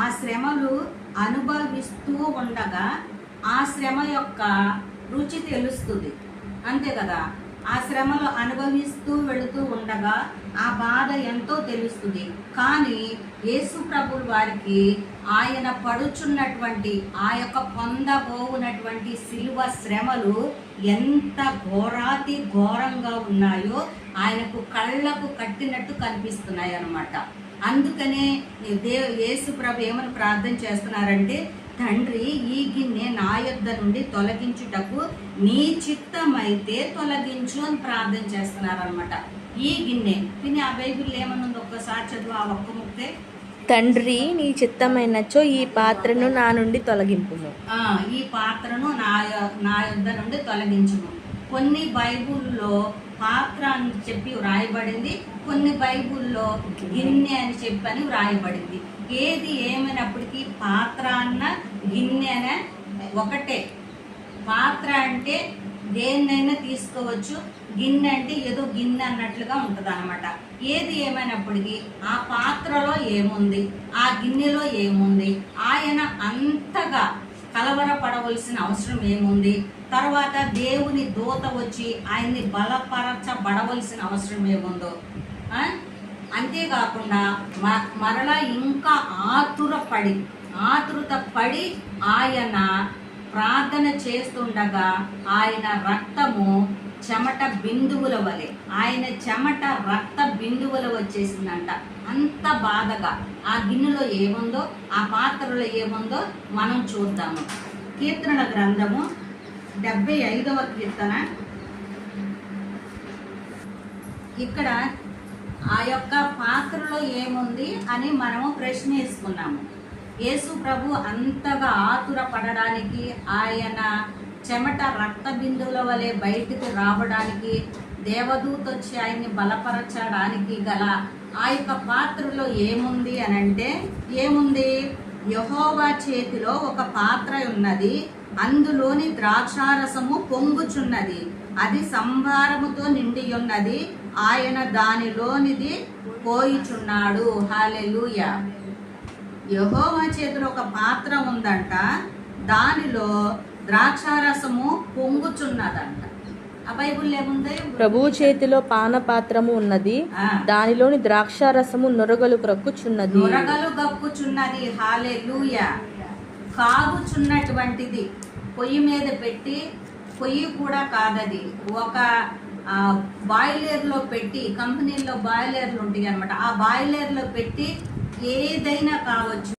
ఆ శ్రమలు అనుభవిస్తూ ఉండగా ఆ శ్రమ యొక్క రుచి తెలుస్తుంది, అంతే కదా. ఆ శ్రమలు అనుభవిస్తూ వెళుతూ ఉండగా ఆ బాధ ఎంతో తెలుస్తుంది. కానీ యేసు ప్రభువు వారికి ఆయన పడుచున్నటువంటి ఆ యొక్క పొందబోవునటువంటి శిలువ శ్రమలు ఎంత ఘోరాతి ఘోరంగా ఉన్నాయో ఆయనకు కళ్ళకు కట్టినట్టు కనిపిస్తున్నాయి అన్నమాట. అందుకనే యేసు ప్రభు ఏమని ప్రార్థన చేస్తున్నారంటే, తండ్రి, ఈ గిన్నె నా యొద్ద నుండి తొలగించుటకు నీ చిత్తమైతే తొలగించు అని ప్రార్థన చేస్తున్నారనమాట. ఈ గిన్నె పిన్ని ఆ బైబిల్ ఏమనుంది ఒక్కసారి చదువు, ఆ ఒక్క ముక్తే. తండ్రి, నీ చిత్తమైనచో ఈ పాత్రను నా నుండి తొలగింపుము. ఈ పాత్రను నా యొద్ద నుండి తొలగించుము. కొన్ని బైబుల్లో పాత్ర అని చెప్పి వ్రాయబడింది, కొన్ని బైబుల్లో గిన్నె అని చెప్పని వ్రాయబడింది. ఏది ఏమైనప్పటికీ పాత్ర అన్న గిన్నె అనే ఒకటే. పాత్ర అంటే దేన్నైనా తీసుకోవచ్చు, గిన్నె అంటే ఏదో గిన్నె అన్నట్లుగా ఉంటుంది అనమాట. ఏది ఏమైనప్పటికీ ఆ పాత్రలో ఏముంది, ఆ గిన్నెలో ఏముంది, ఆయన అంతగా కలవరపడవలసిన అవసరం ఏముంది, తర్వాత దేవుని దూత వచ్చి ఆయన్ని బలపరచబడవలసిన అవసరం ఏముందో. అంతేకాకుండా మరలా ఇంకా ఆతురత పడి ఆయన ప్రార్థన చేస్తుండగా ఆయన రక్తము చెమట బిందువుల వలె, ఆయన చెమట రక్త బిందువుల వచ్చేసిందంట. అంత బాధగా ఆ గిన్నెలో ఏముందో, ఆ పాత్రలో ఏముందో మనం చూద్దాము. కీర్తనల గ్రంథము 75వ కీర్తన. ఇక్కడ ఆ యొక్క పాత్రలో ఏముంది అని మనము ప్రశ్న వేసుకున్నాము. యేసు ప్రభు అంతగా ఆతుర పడడానికి, ఆయన చెమట రక్త బిందువుల వలె బయటికి రావడానికి, దేవదూత వచ్చి ఆయన్ని బలపరచడానికి గల ఆ యొక్క పాత్రలో ఏముంది అని అంటే, ఏముంది? యెహోవా చేతిలో ఒక పాత్ర ఉన్నది, అందులోని ద్రాక్షారసము పొంగుచున్నది, అది సంభారముతో నిండి ఉన్నది, ఆయన దానిలోనిది పోయిచున్నాడు. హల్లెలూయా. యెహోవా చేతిలో ఒక పాత్ర ఉందంట, దానిలో ద్రాక్షారసము పొంగుచున్నదంట. ఆ బైబుల్ ఏముంది? ప్రభువు చేతిలో పానపాత్రము ఉన్నది, దానిలోని ద్రాక్షారసము నొరగలు గ్రక్కుచున్నది. హల్లెలూయా. కాగుచున్నటువంటిది పొయ్యి మీద పెట్టి, పొయ్యి కూడా కాదది, ఒక బాయిలర్లో పెట్టి, కంపెనీల్లో బాయిలర్లు ఉంటాయి అనమాట, ఆ బాయిలర్లో పెట్టి ఏదైనా కావచ్చు